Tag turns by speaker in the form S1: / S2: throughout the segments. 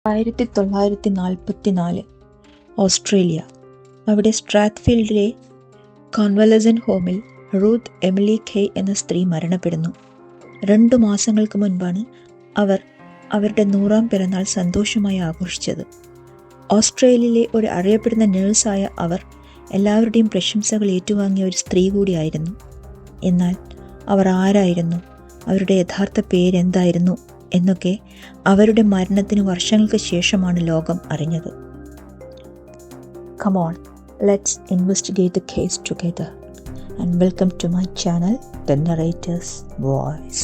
S1: 1944 Australia. അവിടെ സ്ട്രാത്ത്ഫീൽഡിലെ convalescent ഹോമിൽ Ruth Emily ഖെയ് എന്ന സ്ത്രീ മരണപ്പെടുന്നു. 2 മാസങ്ങൾക്ക് മുൻപാണ് അവർ അവരുടെ 100ാം പിറന്നാൾ സന്തോഷമായി ആഘോഷിച്ചത്. ഓസ്ട്രേലിയയിലെ ഒരു അറിയപ്പെടുന്ന നേഴ്സായ അവർ എല്ലാവരുടെയും പ്രശംസകൾ ഏറ്റുവാങ്ങിയ ഒരു സ്ത്രീ കൂടിയായിരുന്നു. എന്നാൽ അവർ ആരായിരുന്നു, അവരുടെ യഥാർത്ഥ പേരെന്തായിരുന്നു എന്നൊക്കെ അവരുടെ മരണത്തിന് വർഷങ്ങൾക്ക് ശേഷമാണ് ലോകം അറിഞ്ഞത്. Come on, let's investigate the case together and welcome to my channel, The Narrator's Voice.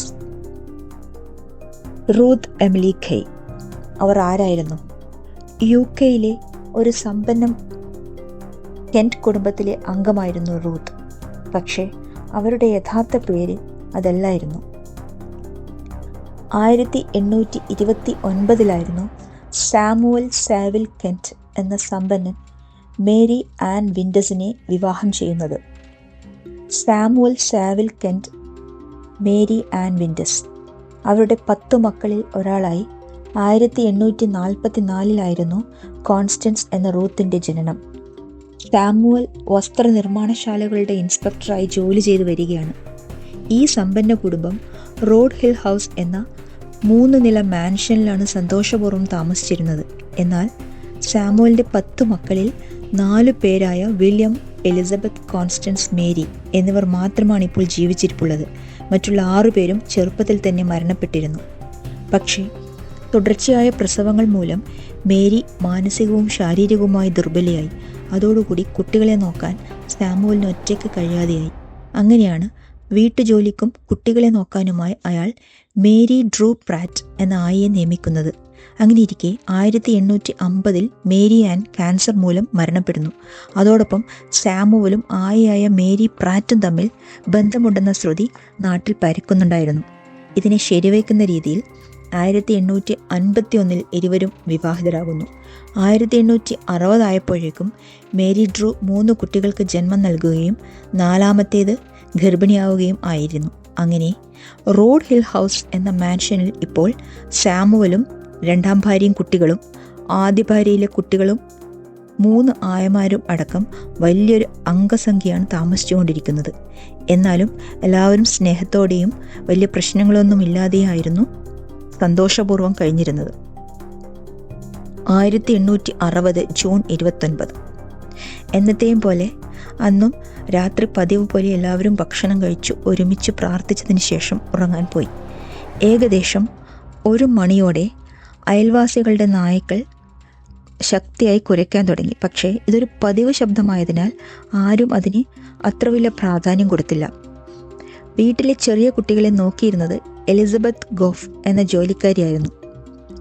S1: Ruth Emily Kaye. അവർ ആരായിരുന്നു? UK-യിലെ ഒരു സമ്പന്ന കെന്റ് കുടുംബത്തിലെ അംഗമായിരുന്നു റൂത്ത്. പക്ഷേ അവരുടെ യഥാർത്ഥ പേര് അതല്ലായിരുന്നു. 1829 സാമുവൽ സാവിൽ കെന്റ് എന്ന സമ്പന്നൻ മേരി ആൻ വിൻഡസിനെ വിവാഹം ചെയ്യുന്നത്. Samuel Savile Kent, Mary an വിൻഡസ് അവരുടെ 10 മക്കളിൽ ഒരാളായി 1844 കോൺസ്റ്റൻസ് എന്ന റൂത്തിൻ്റെ ജനനം. സാമുവൽ വസ്ത്രനിർമ്മാണശാലകളുടെ ഇൻസ്പെക്ടറായി ജോലി ചെയ്തു വരികയാണ്. ഈ സമ്പന്ന കുടുംബം റോഡ് ഹിൽ ഹൗസ് എന്ന 3 നില മാൻഷനിലാണ് സന്തോഷപൂർവ്വം താമസിച്ചിരുന്നത്. എന്നാൽ സാമുവലിൻ്റെ 10 മക്കളിൽ 4 പേരായ വില്യം, എലിസബത്ത്, കോൺസ്റ്റൻസ്, മേരി എന്നിവർ മാത്രമാണ് ഇപ്പോൾ ജീവിച്ചിരിപ്പുള്ളത്. മറ്റുള്ള 6 പേരും ചെറുപ്പത്തിൽ തന്നെ മരണപ്പെട്ടിരുന്നു. പക്ഷേ തുടർച്ചയായ പ്രസവങ്ങൾ മൂലം മേരി മാനസികവും ശാരീരികവുമായി ദുർബലയായി. അതോടുകൂടി കുട്ടികളെ നോക്കാൻ സാമുവലിന് ഒറ്റയ്ക്ക് കഴിയാതെയായി. അങ്ങനെയാണ് വീട്ടുജോലിക്കും കുട്ടികളെ നോക്കാനുമായി അയാൾ മേരി ഡ്രൂ പ്രാറ്റ് എന്ന ആയിയെ നിയമിക്കുന്നത്. അങ്ങനെയിരിക്കെ 1850 മേരി ആൻ ക്യാൻസർ മൂലം മരണപ്പെടുന്നു. അതോടൊപ്പം സാമുവലും ആയയായ മേരി പ്രാറ്റും തമ്മിൽ ബന്ധമുണ്ടെന്ന ശ്രുതി നാട്ടിൽ പരക്കുന്നുണ്ടായിരുന്നു. ഇതിനെ ശരിവയ്ക്കുന്ന രീതിയിൽ 1851 ഇരുവരും വിവാഹിതരാകുന്നു. 1860 ആയപ്പോഴേക്കും മേരി ഡ്രൂ 3 കുട്ടികൾക്ക് ജന്മം നൽകുകയും 4ാമത്തേത് ഗർഭിണിയാവുകയും ആയിരുന്നു. അങ്ങനെ റോഡ് ഹിൽ ഹൗസ് എന്ന മാൻഷനിൽ ഇപ്പോൾ സാമുവലും 2ാം ഭാര്യയും കുട്ടികളും, ആദ്യ ഭാര്യയിലെ കുട്ടികളും 3 ആയമാരും അടക്കം വലിയൊരു അംഗസംഖ്യയാണ് താമസിച്ചുകൊണ്ടിരിക്കുന്നത്. എന്നാലും എല്ലാവരും സ്നേഹത്തോടെയും വലിയ പ്രശ്നങ്ങളൊന്നും ഇല്ലാതെയായിരുന്നു സന്തോഷപൂർവ്വം കഴിഞ്ഞിരുന്നത്. 1860 ജൂൺ 29 എന്നത്തെയും പോലെ അന്നും രാത്രി പതിവ് പോലെ എല്ലാവരും ഭക്ഷണം കഴിച്ചു ഒരുമിച്ച് പ്രാർത്ഥിച്ചതിന് ശേഷം ഉറങ്ങാൻ പോയി. ഏകദേശം 1 മണിയോടെ അയൽവാസികളുടെ നായ്ക്കൾ ശക്തിയായി കുരയ്ക്കാൻ തുടങ്ങി. പക്ഷേ ഇതൊരു പതിവ് ശബ്ദമായതിനാൽ ആരും അതിന് അത്ര വലിയ പ്രാധാന്യം കൊടുത്തില്ല. വീട്ടിലെ ചെറിയ കുട്ടികളെ നോക്കിയിരുന്നത് എലിസബത്ത് ഗോഫ് എന്ന ജോലിക്കാരിയായിരുന്നു.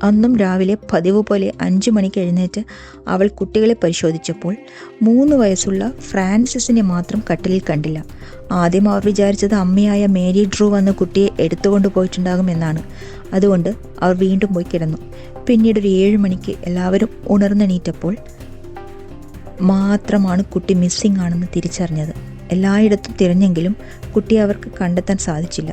S1: അന്നും രാവിലെ പതിവ് പോലെ 5 മണിക്ക് എഴുന്നേറ്റ് അവൾ കുട്ടികളെ പരിശോധിച്ചപ്പോൾ 3 വയസ്സുള്ള ഫ്രാൻസിസിനെ മാത്രം കട്ടിലിൽ കണ്ടില്ല. ആദ്യം അവർ വിചാരിച്ചത് അമ്മയായ മേരി ഡ്രൂ വന്ന് കുട്ടിയെ എടുത്തുകൊണ്ട് പോയിട്ടുണ്ടാകുമെന്നാണ്. അതുകൊണ്ട് അവർ വീണ്ടും പോയി കിടന്നു. പിന്നീട് ഒരു 7 മണിക്ക് എല്ലാവരും ഉണർന്നെണീറ്റപ്പോൾ മാത്രമാണ് കുട്ടി മിസ്സിംഗ് ആണെന്ന് തിരിച്ചറിഞ്ഞത്. എല്ലായിടത്തും തിരഞ്ഞെങ്കിലും കുട്ടിയെ അവർക്ക് കണ്ടെത്താൻ സാധിച്ചില്ല.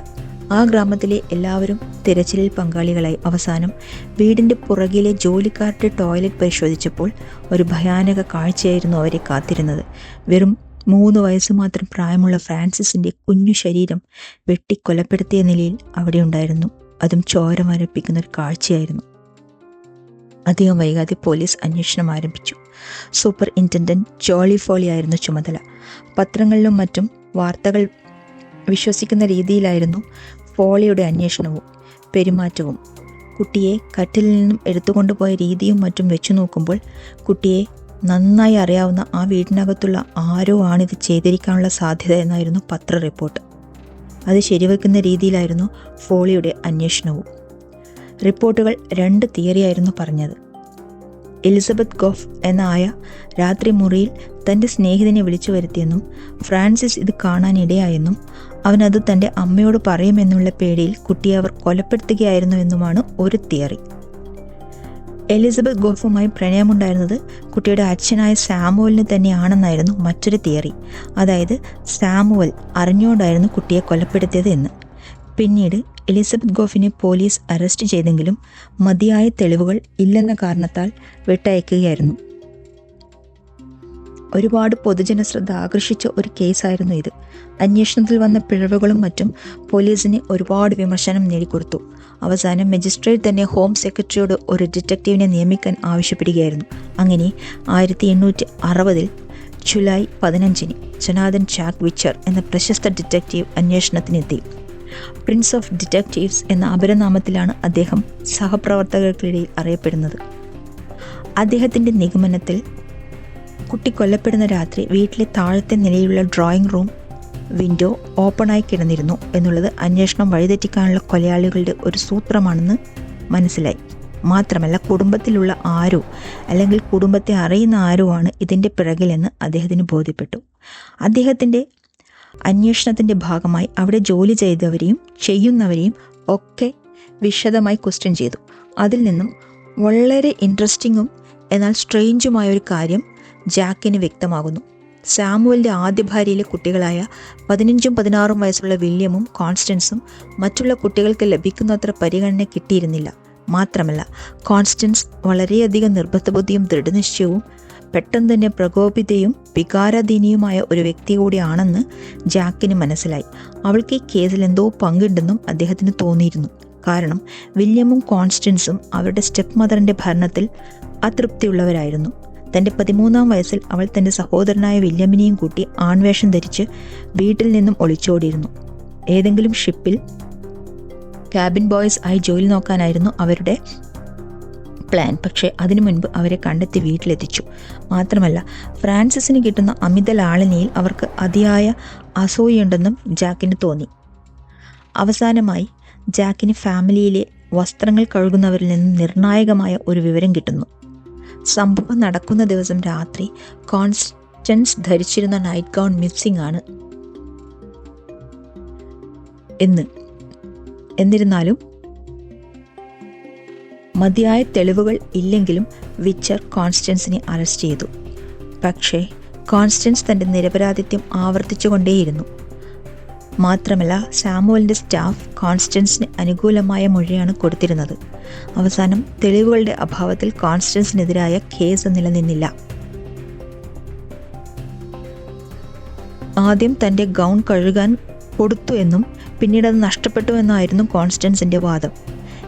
S1: ആ ഗ്രാമത്തിലെ എല്ലാവരും തിരച്ചിലിൽ പങ്കാളികളായി. അവസാനം വീടിൻ്റെ പുറകിലെ ജോലിക്കാരുടെ ടോയ്ലറ്റ് പരിശോധിച്ചപ്പോൾ ഒരു ഭയാനക കാഴ്ചയായിരുന്നു അവരെ കാത്തിരുന്നത്. വെറും 3 വയസ്സ് മാത്രം പ്രായമുള്ള ഫ്രാൻസിസിൻ്റെ കുഞ്ഞു ശരീരം വെട്ടിക്കൊലപ്പെടുത്തിയ നിലയിൽ അവിടെ ഉണ്ടായിരുന്നു. അതും ചോര മരപ്പിക്കുന്ന ഒരു കാഴ്ചയായിരുന്നു. അധികം വൈകാതെ പോലീസ് അന്വേഷണം ആരംഭിച്ചു. സൂപ്പറിൻറ്റൻഡൻറ്റ് ജോളി ഫോളി ആയിരുന്നു ചുമതല. പത്രങ്ങളിലും മറ്റും വാർത്തകൾ വിശ്വസിക്കുന്ന രീതിയിലായിരുന്നു ഫോളിയുടെ അന്വേഷണവും പെരുമാറ്റവും. കുട്ടിയെ കട്ടിലിൽ നിന്നും എടുത്തുകൊണ്ടുപോയ രീതിയും മറ്റും വെച്ചു നോക്കുമ്പോൾ കുട്ടിയെ നന്നായി അറിയാവുന്ന ആ വീടിനകത്തുള്ള ആരോ ആണിത് ചെയ്തിരിക്കാനുള്ള സാധ്യത എന്നായിരുന്നു പത്ര റിപ്പോർട്ട്. അത് ശരിവെക്കുന്ന രീതിയിലായിരുന്നു ഫോളിയുടെ അന്വേഷണവും. റിപ്പോർട്ടുകൾ 2 തിയറിയായിരുന്നു പറഞ്ഞത്. എലിസബത്ത് ഗോഫ് എന്ന ആയ രാത്രി മുറിയിൽ തൻ്റെ സ്നേഹിതനെ വിളിച്ചു വരുത്തിയെന്നും ഫ്രാൻസിസ് ഇത് കാണാനിടയായെന്നും അവനത് തൻ്റെ അമ്മയോട് പറയുമെന്നുള്ള പേടിയിൽ കുട്ടിയെ അവർ കൊലപ്പെടുത്തുകയായിരുന്നു എന്നുമാണ് ഒരു തിയറി. എലിസബത്ത് ഗോഫുമായി പ്രണയമുണ്ടായിരുന്നത് കുട്ടിയുടെ അച്ഛനായ സാമുവലിന് തന്നെയാണെന്നായിരുന്നു മറ്റൊരു തിയറി. അതായത് സാമുവൽ അറിഞ്ഞുകൊണ്ടായിരുന്നു കുട്ടിയെ കൊലപ്പെടുത്തിയത് എന്ന്. പിന്നീട് എലിസബത്ത് ഗോഫിനെ പോലീസ് അറസ്റ്റ് ചെയ്തെങ്കിലും മതിയായ തെളിവുകൾ ഇല്ലെന്ന കാരണത്താൽ വിട്ടയക്കുകയായിരുന്നു. ഒരുപാട് പൊതുജന ശ്രദ്ധ ആകർഷിച്ച ഒരു കേസായിരുന്നു ഇത്. അന്വേഷണത്തിൽ വന്ന പിഴവുകളും മറ്റും പോലീസിന് ഒരുപാട് വിമർശനം നേടിക്കൊടുത്തു. അവസാനം മജിസ്ട്രേറ്റ് തന്നെ ഹോം സെക്രട്ടറിയോട് ഒരു ഡിറ്റക്റ്റീവിനെ നിയമിക്കാൻ ആവശ്യപ്പെടുകയായിരുന്നു. അങ്ങനെ 1860 ജൂലൈ 15 ജൊനാഥൻ ജാക്ക് വിച്ചർ എന്ന പ്രശസ്ത ഡിറ്റക്റ്റീവ് അന്വേഷണത്തിനെത്തി. പ്രിൻസ് ഓഫ് ഡിറ്റക്റ്റീവ്സ് എന്ന അപരനാമത്തിലാണ് അദ്ദേഹം സഹപ്രവർത്തകർക്കിടയിൽ അറിയപ്പെടുന്നത്. അദ്ദേഹത്തിൻ്റെ നിഗമനത്തിൽ കുട്ടി കൊല്ലപ്പെടുന്ന രാത്രി വീട്ടിലെ താഴത്തെ നിലയിലുള്ള ഡ്രോയിങ് റൂം വിൻഡോ ഓപ്പണായി കിടന്നിരുന്നു എന്നുള്ളത് അന്വേഷണം വഴിതെറ്റിക്കാനുള്ള കൊലയാളികളുടെ ഒരു സൂത്രമാണെന്ന് മനസ്സിലായി. മാത്രമല്ല, കുടുംബത്തിലുള്ള ആരോ അല്ലെങ്കിൽ കുടുംബത്തെ അറിയുന്ന ആരോ ആണ് ഇതിൻ്റെ പിറകിലെന്ന് അദ്ദേഹത്തിന് ബോധ്യപ്പെട്ടു. അദ്ദേഹത്തിൻ്റെ അന്വേഷണത്തിൻ്റെ ഭാഗമായി അവിടെ ജോലി ചെയ്തവരെയും ചെയ്യുന്നവരെയും ഒക്കെ വിശദമായി ക്വസ്റ്റ്യൻ ചെയ്തു. അതിൽ നിന്നും വളരെ ഇൻട്രസ്റ്റിങ്ങും എന്നാൽ സ്ട്രേഞ്ചുമായ ഒരു കാര്യം ജാക്കിന് വ്യക്തമാകുന്നു. സാമുവലിൻ്റെ ആദ്യ ഭാര്യയിലെ കുട്ടികളായ 15ഉം 16ഉം വയസ്സുള്ള വില്യമും കോൺസ്റ്റൻസും മറ്റുള്ള കുട്ടികൾക്ക് ലഭിക്കുന്നത്ര പരിഗണന കിട്ടിയിരുന്നില്ല. മാത്രമല്ല, കോൺസ്റ്റൻസ് വളരെയധികം നിർബന്ധബുദ്ധിയും ദൃഢനിശ്ചയവും പെട്ടെന്ന് തന്നെ പ്രകോപിതയും വികാരാധീനിയുമായ ഒരു വ്യക്തി കൂടിയാണെന്ന് ജാക്കിന് മനസ്സിലായി. അവൾക്ക് ഈ കേസിൽ എന്തോ പങ്കുണ്ടെന്നും അദ്ദേഹത്തിന് തോന്നിയിരുന്നു. കാരണം വില്യമും കോൺസ്റ്റൻസും അവരുടെ സ്റ്റെപ്പ് മദറിൻ്റെ ഭരണത്തിൽ അതൃപ്തിയുള്ളവരായിരുന്നു. തൻ്റെ 13ആം വയസ്സിൽ അവൾ തൻ്റെ സഹോദരനായ വില്യമിനെയും കൂട്ടി ആൺവേഷം ധരിച്ച് വീട്ടിൽ നിന്നും ഒളിച്ചോടിയിരുന്നു. ഏതെങ്കിലും ഷിപ്പിൽ ക്യാബിൻ ബോയ്സ് ആയി ജോലി നോക്കാനായിരുന്നു അവരുടെ പ്ലാൻ. പക്ഷേ അതിനു മുൻപ് അവരെ കണ്ടെത്തി വീട്ടിലെത്തിച്ചു. മാത്രമല്ല, ഫ്രാൻസിസിന് കിട്ടുന്ന അമിത ലാളനയിൽ അവർക്ക് അതിയായ അസൂയുണ്ടെന്നും ജാക്കിന് തോന്നി. അവസാനമായി ജാക്കിന് ഫാമിലിയിലെ വസ്ത്രങ്ങൾ കഴുകുന്നവരിൽ നിന്നും നിർണായകമായ ഒരു വിവരം കിട്ടുന്നു. സംഭവം നടക്കുന്ന ദിവസം രാത്രി കോൺസ്റ്റൻസ് ധരിച്ചിരുന്ന നൈറ്റ് ഗൗൺ മിസ്സിംഗ് ആണ് എന്നിരുന്നാലും മതിയായ തെളിവുകൾ ഇല്ലെങ്കിലും വിച്ചർ കോൺസ്റ്റൻസിനെ അറസ്റ്റ് ചെയ്തു. പക്ഷേ കോൺസ്റ്റൻസ് തൻ്റെ നിരപരാധിത്വം ആവർത്തിച്ചുകൊണ്ടേയിരുന്നു. മാത്രമല്ല, സാമുവലിൻ്റെ സ്റ്റാഫ് കോൺസ്റ്റൻസിന് അനുകൂലമായ മൊഴിയാണ് കൊടുത്തിരുന്നത്. അവസാനം തെളിവുകളുടെ അഭാവത്തിൽ കോൺസ്റ്റൻസിനെതിരായ കേസ് നിലനിന്നില്ല. ആദ്യം തൻ്റെ ഗൗൺ കഴുകാൻ കൊടുത്തു എന്നും പിന്നീട് അത് നഷ്ടപ്പെട്ടു എന്നായിരുന്നു കോൺസ്റ്റൻസിൻ്റെ വാദം.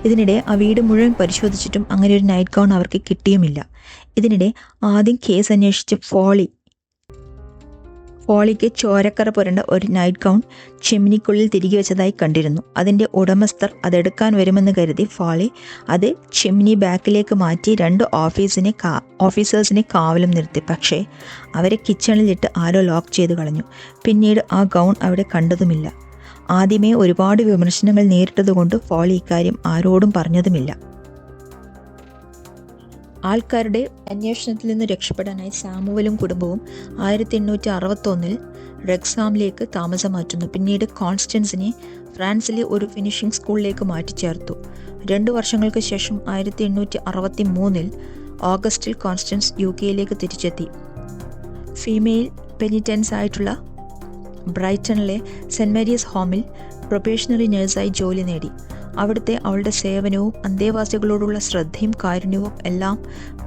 S1: ഇതിനിടെ ആ വീട് മുഴുവൻ പരിശോധിച്ചിട്ടും അങ്ങനെ ഒരു നൈറ്റ് ഗൗൺ അവർക്ക് കിട്ടിയുമില്ല. ഇതിനിടെ ആദ്യം കേസ് അന്വേഷിച്ച് ഫോളിക്ക് ചോരക്കറ പുരണ്ട ഒരു നൈറ്റ് ഗൗൺ ചിമ്മിനിക്കുള്ളിൽ തിരികെ വെച്ചതായി കണ്ടിരുന്നു. അതിൻ്റെ ഉടമസ്ഥർ അതെടുക്കാൻ വരുമെന്ന് കരുതി ഫോളി അത് ചിമ്മിനി ബാക്കിലേക്ക് മാറ്റി 2 ഓഫീസേഴ്സിനെ കാവലും നിർത്തി. പക്ഷേ അവരെ കിച്ചണിലിട്ട് ആരോ ലോക്ക് ചെയ്ത് കളഞ്ഞു. പിന്നീട് ആ ഗൗൺ അവിടെ കണ്ടതുമില്ല. ആദ്യമേ ഒരുപാട് വിമർശനങ്ങൾ നേരിട്ടതുകൊണ്ട് ഫോളി ഇക്കാര്യം ആരോടും പറഞ്ഞതുമില്ല. ആൾക്കാരുടെ അന്വേഷണത്തിൽ നിന്ന് രക്ഷപ്പെടാനായി സാമുവലും കുടുംബവും 1861 റെക്സാമിലേക്ക് താമസം മാറ്റുന്നു. പിന്നീട് കോൺസ്റ്റൻസിനെ ഫ്രാൻസിലെ ഒരു ഫിനിഷിംഗ് സ്കൂളിലേക്ക് മാറ്റിച്ചേർത്തു. 2 വർഷങ്ങൾക്ക് ശേഷം 1863 ഓഗസ്റ്റിൽ കോൺസ്റ്റൻസ് UK തിരിച്ചെത്തി. ഫീമെയിൽ പെനിറ്റൻസ് ആയിട്ടുള്ള ബ്രൈറ്റണിലെ സെൻറ് മേരീസ് ഹോമിൽ പ്രൊബേഷണറി നഴ്സായി ജോലി നേടി. അവിടുത്തെ അവളുടെ സേവനവും അന്തേവാസികളോടുള്ള ശ്രദ്ധയും കാരുണ്യവും എല്ലാം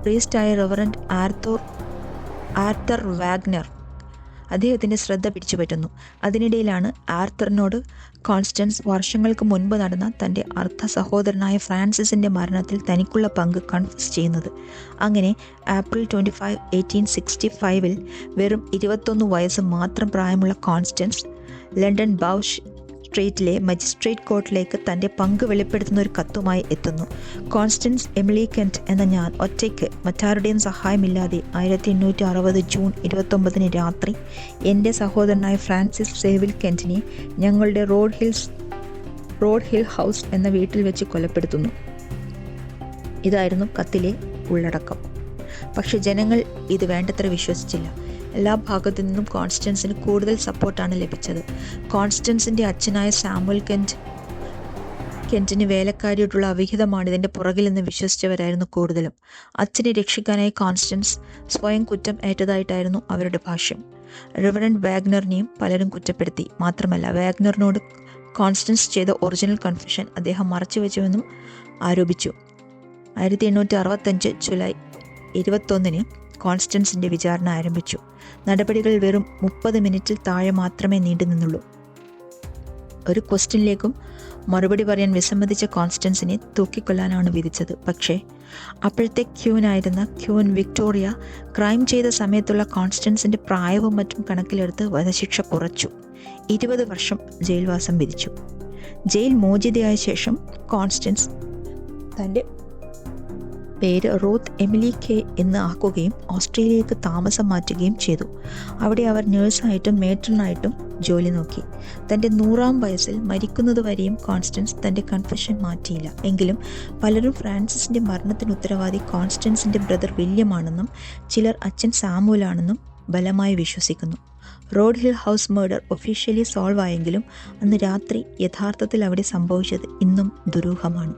S1: പ്രീസ്റ്റായ റെവറൻഡ് ആർത്തർ വാഗ്നർ അദ്ദേഹത്തിൻ്റെ ശ്രദ്ധ പിടിച്ചുപറ്റുന്നു. അതിനിടയിലാണ് ആർത്തറിനോട് കോൺസ്റ്റൻസ് വർഷങ്ങൾക്ക് മുൻപ് നടന്ന തൻ്റെ അർദ്ധ സഹോദരനായ ഫ്രാൻസിസിൻ്റെ മരണത്തിൽ തനിക്കുള്ള പങ്ക് കൺഫസ് ചെയ്യുന്നത്. അങ്ങനെ ഏപ്രിൽ 25, 1865 വെറും 21 വയസ്സ് മാത്രം പ്രായമുള്ള കോൺസ്റ്റൻസ് ലണ്ടൻ ബൗഷ് സ്ട്രീറ്റിലെ മജിസ്ട്രേറ്റ് കോർട്ടിലേക്ക് തൻ്റെ പങ്ക് വെളിപ്പെടുത്തുന്ന ഒരു കത്തുമായി എത്തുന്നു. കോൺസ്റ്റൻസ് എമിലി കെന്റ് എന്ന ഞാൻ ഒറ്റയ്ക്ക് മറ്റാരുടെയും സഹായമില്ലാതെ 1860 ജൂൺ 29 രാത്രി എൻ്റെ സഹോദരനായ ഫ്രാൻസിസ് സേവിൽ കെന്റിനെ ഞങ്ങളുടെ റോഡ് ഹിൽ ഹൗസ് എന്ന വീട്ടിൽ വെച്ച് കൊലപ്പെടുത്തുന്നു. ഇതായിരുന്നു കത്തിലെ ഉള്ളടക്കം. പക്ഷെ ജനങ്ങൾ ഇത് വേണ്ടത്ര വിശ്വസിച്ചില്ല. എല്ലാ ഭാഗത്തു നിന്നും കോൺസ്റ്റൻസിന് കൂടുതൽ സപ്പോർട്ടാണ് ലഭിച്ചത്. കോൺസ്റ്റൻസിൻ്റെ അച്ഛനായ സാമുവൽ കെന്റിന് വേലക്കാരിയോടുള്ള അവിഹിതമാണ് ഇതിൻ്റെ പുറകിലെന്ന് വിശ്വസിച്ചവരായിരുന്നു കൂടുതലും. അച്ഛനെ രക്ഷിക്കാനായി കോൺസ്റ്റൻസ് സ്വയം കുറ്റം ഏറ്റതായിട്ടായിരുന്നു അവരുടെ ഭാഷ്യം. റെവറൻഡ് വാഗ്നറിനെയും പലരും കുറ്റപ്പെടുത്തി. മാത്രമല്ല, വാഗ്നറിനോട് കോൺസ്റ്റൻസ് ചെയ്ത ഒറിജിനൽ കൺഫെഷൻ അദ്ദേഹം മറച്ചുവെച്ചുവെന്നും ആരോപിച്ചു. 1865 ജൂലൈ 21 കോൺസ്റ്റൻസിൻ്റെ വിചാരണ ആരംഭിച്ചു. നടപടികൾ വെറും 30 മിനിറ്റിൽ താഴെ മാത്രമേ നീണ്ടു നിന്നുള്ളൂ. ഒരു ക്വസ്റ്റ്യനിലേക്കും മറുപടി പറയാൻ വിസമ്മതിച്ച കോൺസ്റ്റൻസിനെ തൂക്കിക്കൊല്ലാനാണ് വിധിച്ചത്. പക്ഷേ അപ്പോഴത്തെ ക്യൂനായിരുന്ന ക്യൂൻ വിക്ടോറിയ ക്രൈം ചെയ്ത സമയത്തുള്ള കോൺസ്റ്റൻസിൻ്റെ പ്രായവും മറ്റും കണക്കിലെടുത്ത് വധശിക്ഷ കുറച്ചു. 20 വർഷം ജയിൽവാസം വിധിച്ചു. ജയിൽ മോചിതയായ ശേഷം കോൺസ്റ്റൻസ് തൻ്റെ പേര് റൂത്ത് എമിലി കെ എന്ന് ആക്കുകയും ഓസ്ട്രേലിയയിലേക്ക് താമസം മാറ്റുകയും ചെയ്തു. അവിടെ അവർ നേഴ്സായിട്ടും മേട്രനായിട്ടും ജോലി നോക്കി. തൻ്റെ 100-ാം വയസ്സിൽ മരിക്കുന്നതുവരെയും കോൺസ്റ്റൻസ് തൻ്റെ കൺഫെഷൻ മാറ്റിയില്ല. എങ്കിലും പലരും ഫ്രാൻസിസിൻ്റെ മരണത്തിന് ഉത്തരവാദി കോൺസ്റ്റൻസിൻ്റെ ബ്രദർ വില്യമാണെന്നും ചിലർ അച്ഛൻ സാമുവലാണെന്നും ബലമായി വിശ്വസിക്കുന്നു. Road Hill House murder officially solve ആയെങ്കിലും അന്ന് രാത്രി യഥാർത്ഥത്തിൽ അവിടെ സംഭവിച്ചത് ഇന്നും ദുരൂഹമാണ്.